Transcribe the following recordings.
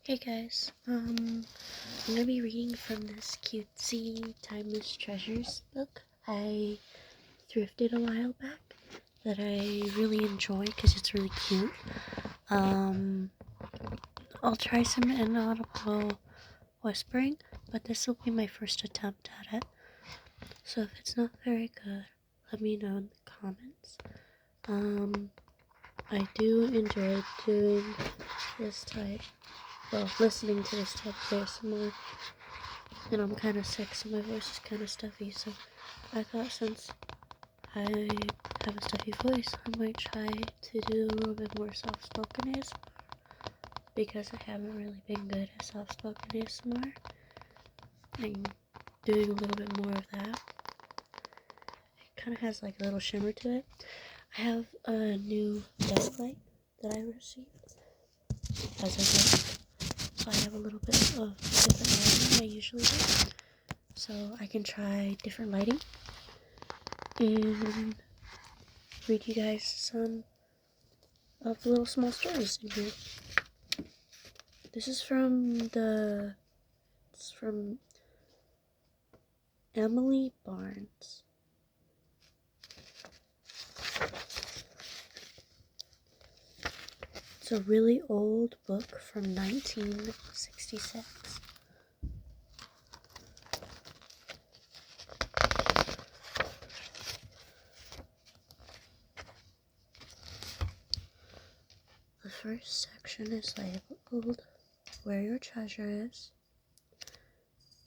Hey guys, I'm gonna be reading from this cutesy Timeless Treasures book I thrifted a while back that I really enjoy because it's really cute. I'll try some inaudible whispering, but this will be my first attempt at it. So if it's not very good, let me know in the comments. I do enjoy doing this type. Well, listening to this type of ASMR, and I'm kind of sick, so my voice is kind of stuffy, so I thought since I have a stuffy voice, I might try to do a little bit more soft-spoken ASMR, because I haven't really been good at soft-spoken ASMR. I'm doing a little bit more of that. It kind of has like a little shimmer to it. I have a new desk light that I received as a gift. So I have a little bit of different lighting than I usually do. So I can try different lighting and read you guys some of the little small stories in here. This is from Emilie Barnes. It's a really old book from 1966. The first section is labeled Where Your Treasure Is.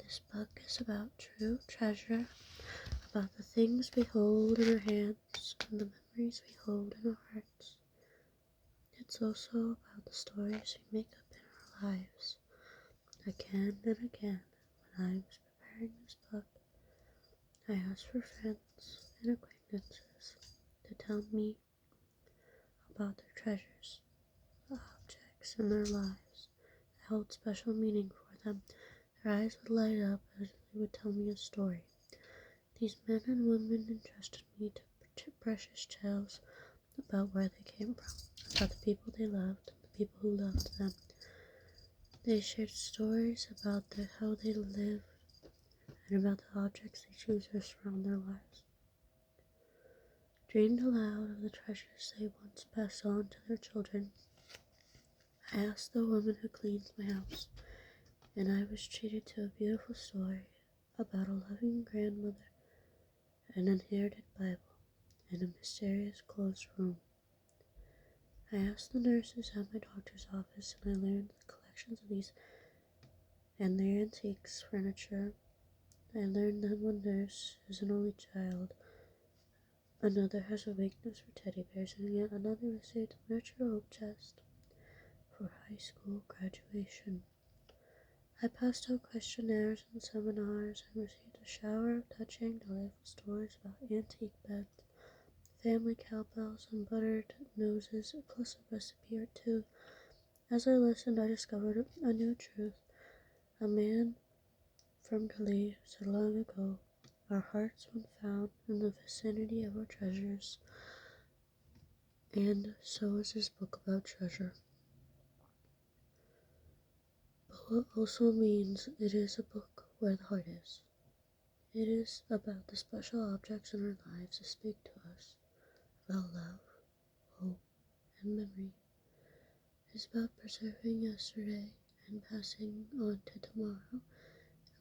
This book is about true treasure, about the things we hold in our hands and the memories we hold in our hearts. It's also about the stories we make up in our lives. Again and again, when I was preparing this book, I asked for friends and acquaintances to tell me about their treasures, the objects in their lives that held special meaning for them. Their eyes would light up as they would tell me a story. These men and women entrusted me to precious tales about where they came from, about the people they loved, and the people who loved them. They shared stories about how they lived and about the objects they chose to surround their lives. Dreamed aloud of the treasures they once passed on to their children. I asked the woman who cleans my house, and I was treated to a beautiful story about a loving grandmother, an inherited Bible, and a mysterious closed room. I asked the nurses at my doctor's office, and I learned the collections of these and their antiques furniture. I learned that one nurse is an only child, another has a weakness for teddy bears, and yet another received a miniature oak chest for high school graduation. I passed out questionnaires and seminars and received a shower of touching, delightful stories about antique beds, family cowbells, and buttered noses, plus a recipe or two. As I listened, I discovered a new truth. A man from Dali said long ago, our hearts when found in the vicinity of our treasures. And so is this book about treasure. But what also means it is a book where the heart is. It is about the special objects in our lives that speak to us, about love, hope, and memory. It's about preserving yesterday and passing on to tomorrow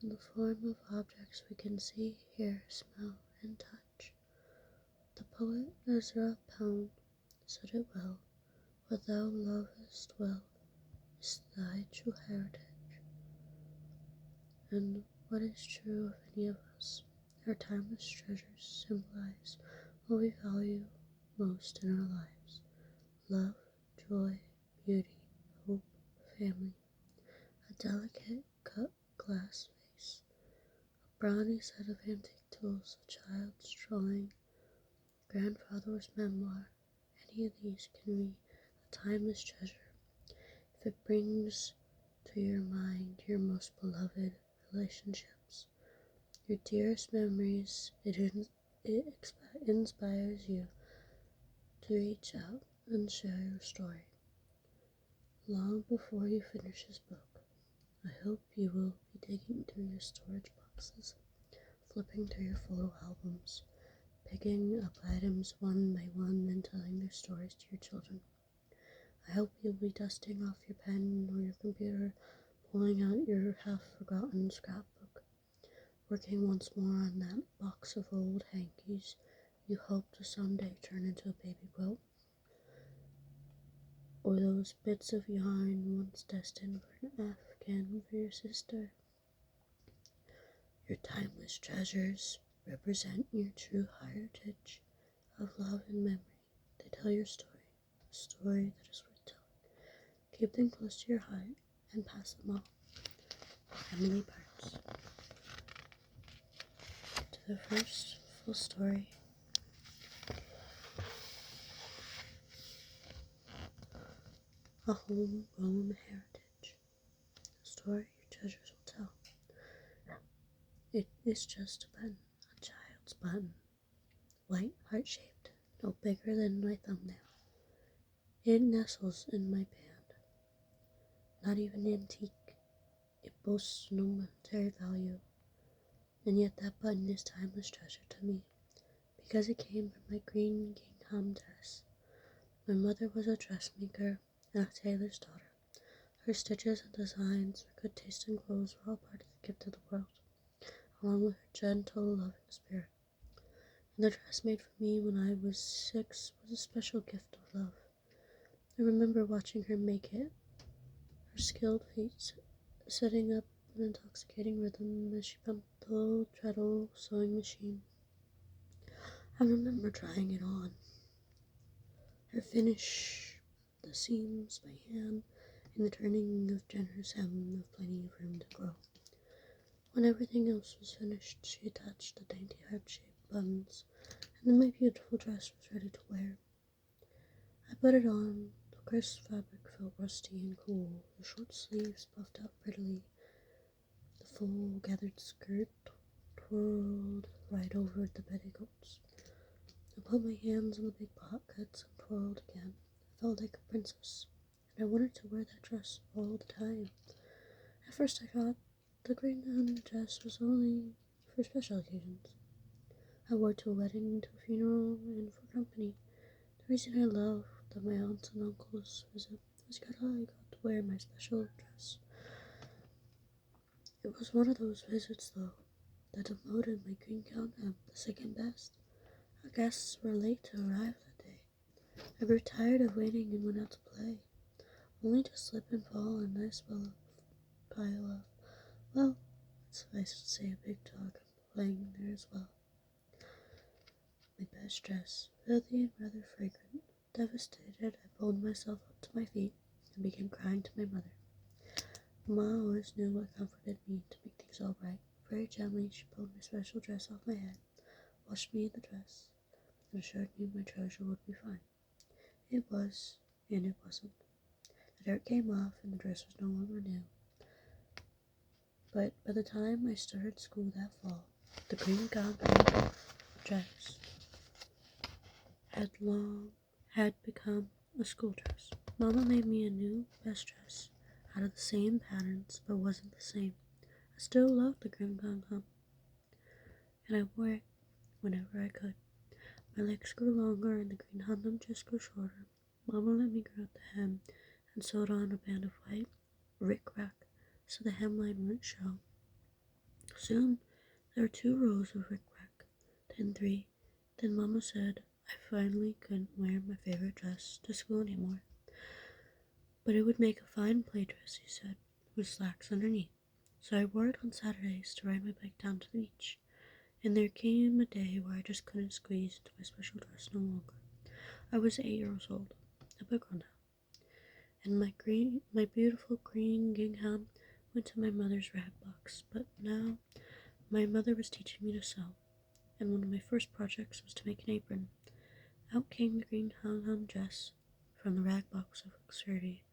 in the form of objects we can see, hear, smell, and touch. The poet Ezra Pound said it well, what thou lovest well is thy true heritage. And what is true of any of us, our timeless treasures symbolize what we value most in our lives: love, joy, beauty, hope, family, a delicate cut glass vase, a brawny set of antique tools, a child's drawing, grandfather's memoir. Any of these can be a timeless treasure if it brings to your mind your most beloved relationships, your dearest memories. It inspires you to reach out and share your story. long before you finish this book, I hope you will be digging through your storage boxes, flipping through your photo albums, picking up items one by one and telling their stories to your children. I hope you'll be dusting off your pen or your computer, pulling out your half-forgotten scrapbook, working once more on that box of old hankies you hope to someday turn into a baby quilt, or those bits of yarn once destined for an afghan for your sister. Your timeless treasures represent your true heritage of love and memory. They tell your story, a story that is worth telling. Keep them close to your heart and pass them on. Emilie Parts. To the first full story. A homegrown heritage. A story your treasures will tell. It is just a button, a child's button. White, heart-shaped, no bigger than my thumbnail. It nestles in my band. Not even antique. It boasts no monetary value. And yet that button is timeless treasure to me, because it came from my green gingham dress. My mother was a dressmaker and a tailor's daughter. Her stitches and designs, her good taste in clothes were all part of the gift of the world, along with her gentle, loving spirit. And the dress made for me when I was 6 was a special gift of love. I remember watching her make it, her skilled feet setting up an intoxicating rhythm as she pumped the low treadle sewing machine. I remember trying it on. Her finish, the seams by hand, and the turning of generous hem with plenty of room to grow. When everything else was finished, she attached the dainty heart-shaped buttons, and then my beautiful dress was ready to wear. I put it on. The crisp fabric felt rusty and cool, the short sleeves puffed out prettily, the full gathered skirt twirled right over the petticoats. I put my hands on the big pockets and twirled again. I felt like a princess, and I wanted to wear that dress all the time. At first I thought the green dress was only for special occasions. I wore it to a wedding, to a funeral, and for company. The reason I loved my aunts and uncles visit was because I got to wear my special dress. It was one of those visits, though, that demoted my green gown to the second best. Our guests were late to arrive that day. I grew tired of waiting and went out to play, only to slip and fall in a nice pile of, well, suffice to say, a big dog playing there as well. My best dress, filthy and rather fragrant. Devastated, I pulled myself up to my feet and began crying to my mother. Ma always knew what comforted me to make things all right. Very gently, she pulled my special dress off my head, washed me in the dress, and assured me my treasure would be fine. It was, and it wasn't. The dirt came off, and the dress was no longer new. But by the time I started school that fall, the green gown dress had become a school dress. Mama made me a new best dress out of the same patterns, but wasn't the same. I still loved the green gown, and I wore it whenever I could. My legs grew longer, and the green handle just grew shorter. Mama let me grow out the hem and sewed on a band of white rick-rack so the hemline wouldn't show. Soon there were 2 rows of rick-rack, then 3. Then Mama said I finally couldn't wear my favorite dress to school anymore. But it would make a fine play dress, she said, with slacks underneath. So I wore it on Saturdays to ride my bike down to the beach. And there came a day where I just couldn't squeeze into my special dress no longer. I was 8 years old, a big girl now, and my beautiful green gingham went to my mother's rag box. But now my mother was teaching me to sew, and one of my first projects was to make an apron. Out came the green ham dress from the rag box of luxury.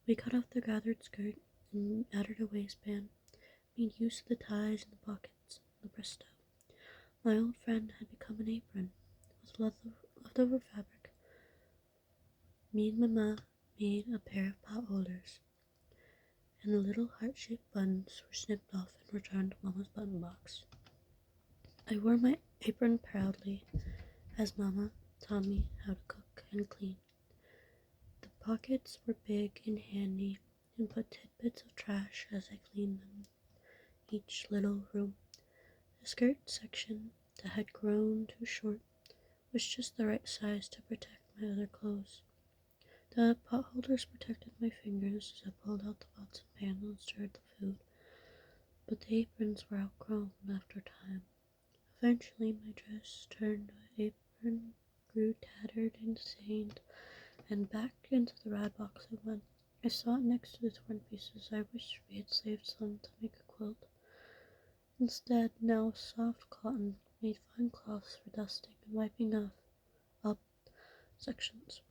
We cut off the gathered skirt and added a waistband, made use of the ties and the pockets and the breast out. My old friend had become an apron with leftover fabric. Me and Mama made a pair of pot holders, and the little heart-shaped buttons were snipped off and returned to Mama's button box. I wore my apron proudly, as Mama taught me how to cook and clean. The pockets were big and handy, and put tidbits of trash as I cleaned them. Each little room. The skirt section that had grown too short was just the right size to protect my other clothes. The potholders protected my fingers as I pulled out the pots and pans and stirred the food, but the aprons were outgrown after time. Eventually my dress turned to an apron, grew tattered and stained, and back into the rad box it went. I saw it next to the torn pieces. I wished we had saved some to make a quilt. Instead, now soft cotton made fine cloths for dusting and wiping up sections.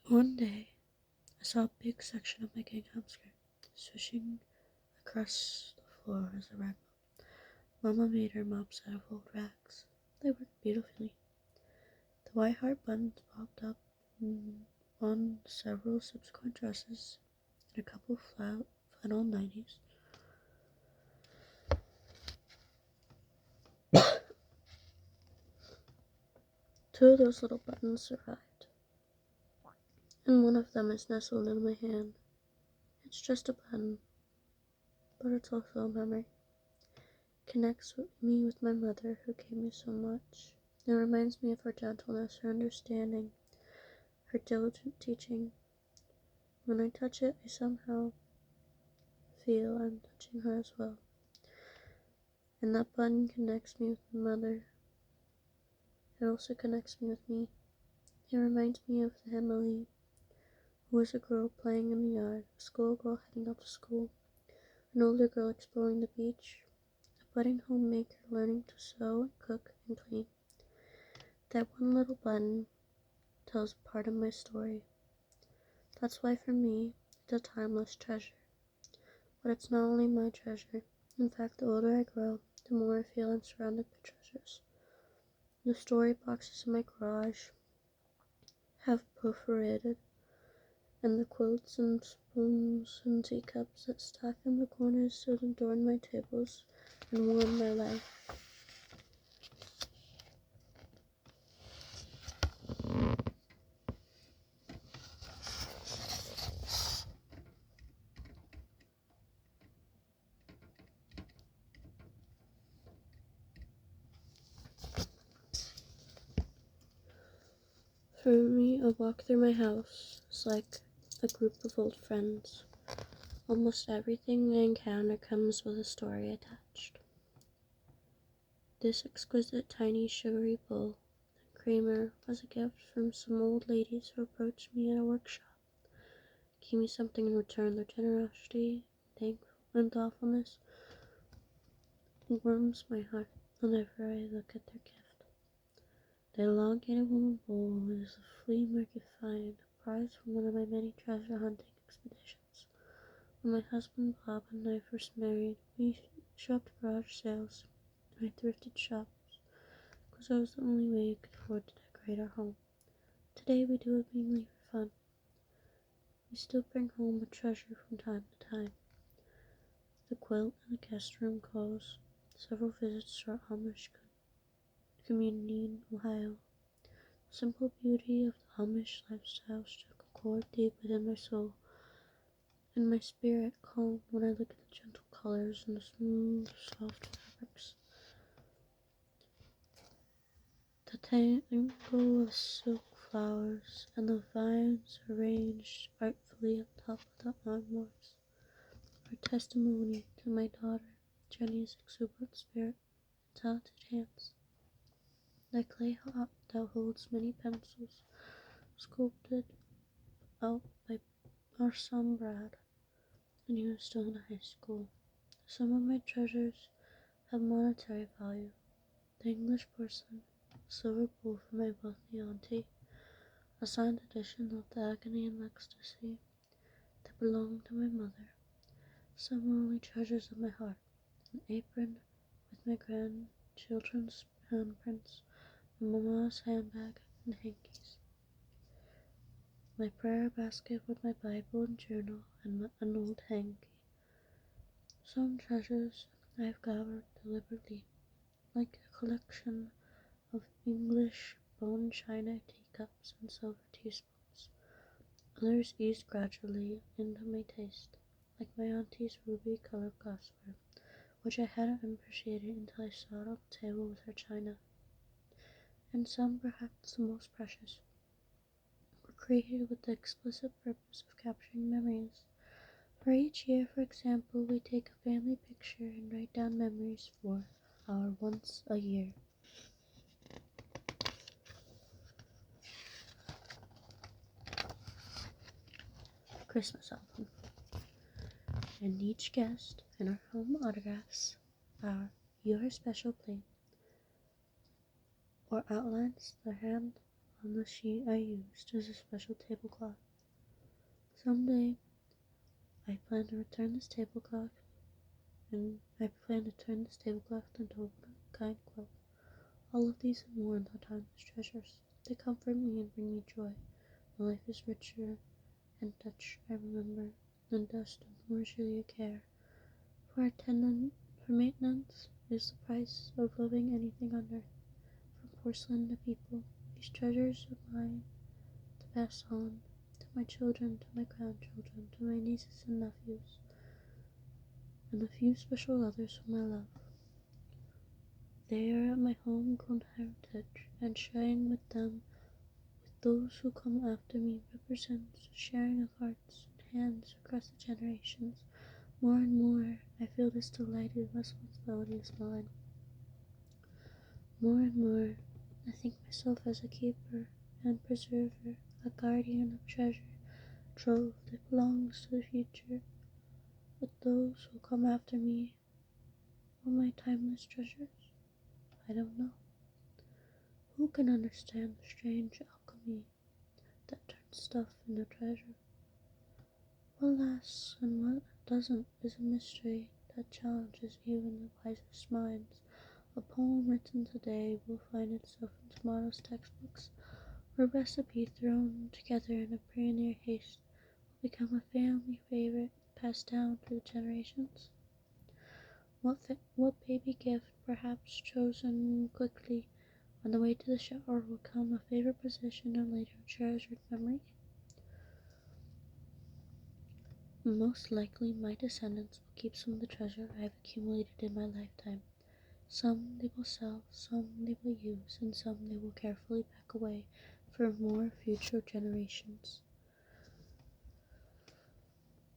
One day, I saw a big section of my gingham skirt swishing across the floor as a rag mop. Mama made her mops out of old rags. They worked beautifully. The white heart buttons popped up on several subsequent dresses and a couple of flannel nighties. Two of those little buttons survived, and one of them is nestled in my hand. It's just a button, but it's also a memory. It connects me with my mother, who gave me so much. It reminds me of her gentleness, her understanding, her diligent teaching. When I touch it, I somehow feel I'm touching her as well. And that button connects me with my mother. It also connects me with me. It reminds me of Emilie, who was a girl playing in the yard, a schoolgirl heading off to school, an older girl exploring the beach, a budding homemaker learning to sew and cook and clean. That one little button tells a part of my story. That's why for me, it's a timeless treasure. But it's not only my treasure. In fact, the older I grow, the more I feel I'm surrounded by treasures. The story boxes in my garage have perforated, and the quilts and spoons and teacups that stack in the corners that adorn my tables and warm my life. For me, a walk through my house is like a group of old friends. Almost everything I encounter comes with a story attached. This exquisite tiny sugary bowl and creamer was a gift from some old ladies who approached me at a workshop. Gave me something in return. Their generosity and thoughtfulness warms my heart whenever I look at their gift. The elongated wooden bowl is a flea market find, a prize from one of my many treasure hunting expeditions. When my husband Bob and I first married, we shopped garage sales. I thrifted shops, because that was the only way we could afford to decorate our home. Today we do it mainly for fun. We still bring home a treasure from time to time. The quilt in the guest room calls. Several visits to our Amish community in Ohio. The simple beauty of the Amish lifestyle struck a chord deep within my soul, and my spirit calmed when I look at the gentle colors and the smooth, soft fabrics. The tangle of silk flowers and the vines arranged artfully on top of the armors are testimony to my daughter Jenny's exuberant spirit and talented hands. The clay pot that holds many pencils, sculpted out by our son Brad when he was still in high school. Some of my treasures have monetary value. The English porcelain, a silver bowl for my wealthy auntie, a signed edition of the Agony and Ecstasy that belonged to my mother. Some are only treasures of my heart. An apron with my grandchildren's handprints, my mama's handbag, and hankies. my prayer basket with my Bible and journal, and an old hanky. Some treasures I've gathered deliberately, like a collection of English bone china teacups and silver teaspoons. Others eased gradually into my taste, like my auntie's ruby-colored glassware, which I hadn't appreciated until I saw it on the table with her china. And some, perhaps the most precious, were created with the explicit purpose of capturing memories. For each year, for example, we take a family picture and write down memories for our once a year. Christmas album. And each guest in our home autographs our "Your Special Plate" or outlines the hand on the sheet I used as a special tablecloth. Someday, I plan to turn this tablecloth into a kind quilt. All of these and more are the timeless treasures. They comfort me and bring me joy. My life is richer and touch I remember, than dust and more surely care. For maintenance is the price of loving anything on earth. From porcelain to people, these treasures of mine to pass on to my children, to my grandchildren, to my nieces and nephews, and a few special others whom I love. They are my homegrown heritage, and sharing with them, with those who come after me, represents sharing of hearts and hands across the generations. More and more, I feel this delighted responsibility is mine. More and more, I think myself as a keeper and preserver, a guardian of treasure trove that belongs to the future. But those who come after me, all my timeless treasures, I don't know. Who can understand the strange alchemy that turns stuff into treasure? What lasts and what doesn't is a mystery that challenges even the wisest minds. A poem written today will find itself in tomorrow's textbooks, or a recipe thrown together in a pioneer haste will become a family favorite passed down through the generations. What baby gift, perhaps chosen quickly on the way to the shower, will become a favorite possession and later a treasured memory? Most likely, my descendants will keep some of the treasure I have accumulated in my lifetime. Some they will sell, some they will use, and some they will carefully pack away for more future generations.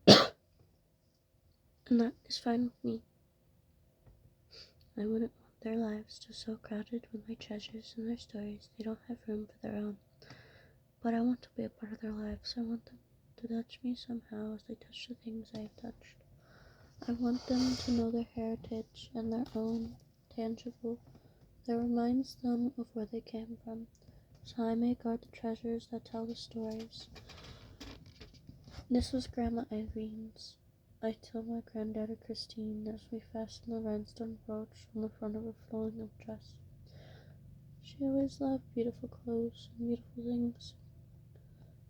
And that is fine with me. I wouldn't want their lives to so crowded with my treasures and their stories they don't have room for their own. But I want to be a part of their lives. I want them to touch me somehow as they touch the things I have touched. I want them to know their heritage and their own tangible that reminds them of where they came from, so I may guard the treasures that tell the stories. This was Grandma Irene's. I tell my granddaughter Christine as we fasten the rhinestone brooch on the front of her flowing dress. She always loved beautiful clothes and beautiful things.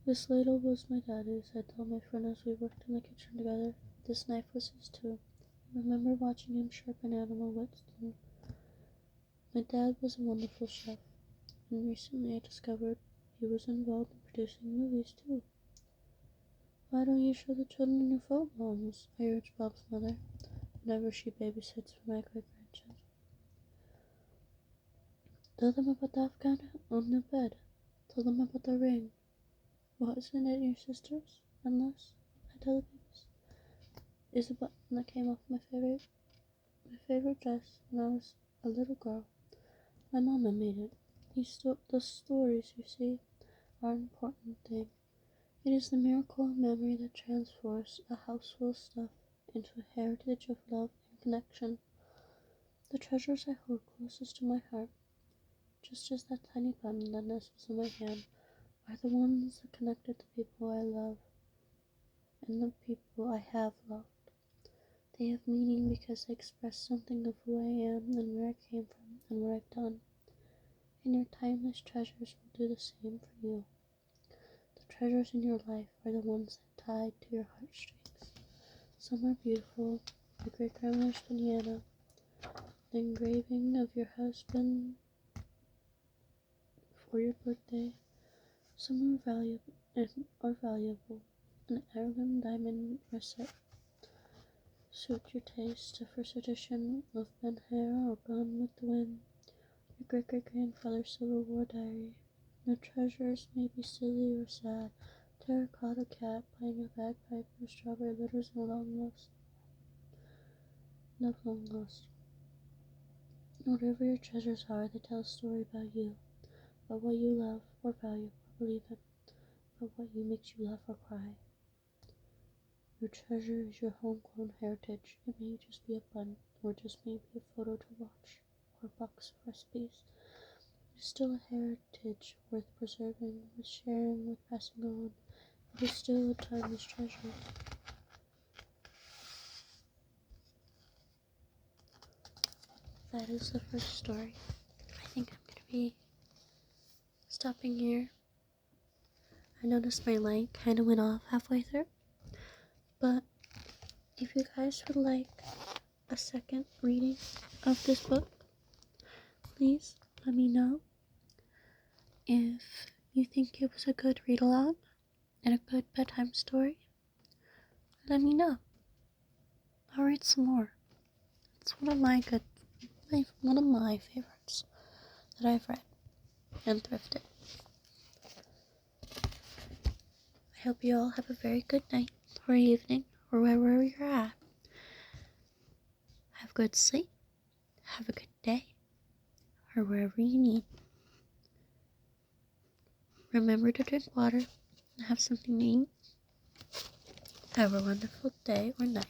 This ladle was my daddy's, I told my friend as we worked in the kitchen together. This knife was his too. I remember watching him sharpen animal whetstone. My dad was a wonderful chef, and recently I discovered he was involved in producing movies too. Why don't you show the children your photo albums? I urged Bob's mother, whenever she babysits for my great-grandchildren. Tell them about the Afghan on the bed. Tell them about the ring. Wasn't it your sister's? Unless, I tell the babies, is a button that came off my favorite dress when I was a little girl. My mama made it. The stories, you see, are an important thing. It is the miracle of memory that transforms a house full of stuff into a heritage of love and connection. The treasures I hold closest to my heart, just as that tiny button that nestles in my hand, are the ones that connected the people I love and the people I have loved. They have meaning because they express something of who I am and where I came from and what I've done. And your timeless treasures will do the same for you. The treasures in your life are the ones that tied to your heartstrings. Some are beautiful, your great-grandmother's banana, the engraving of your husband for your birthday. Some are valuable, an heirloom diamond reset. Suit your taste, a first edition of Ben Hare or Gone with the Wind, your great-great-grandfather's Civil War diary. Your treasures may be silly or sad, terracotta cat playing a bagpipe or strawberry letters and love long lost. Whatever your treasures are, they tell a story about you, about what you love or value or believe in, about what makes you laugh or cry. Your treasure is your homegrown heritage. It may just be a bun, or just maybe a photo to watch, or a box of recipes. It is still a heritage worth preserving, worth sharing, worth passing on. It is still a timeless treasure. That is the first story. I think I'm going to be stopping here. I noticed my light kind of went off halfway through. But if you guys would like a second reading of this book, please let me know. If you think it was a good read aloud and a good bedtime story, let me know. I'll read some more. It's one of my favorites that I've read and thrifted. I hope you all have a very good night or evening or wherever you're at. Have good sleep, have a good day, or wherever you need. Remember to drink water and have something to eat. Have a wonderful day or night.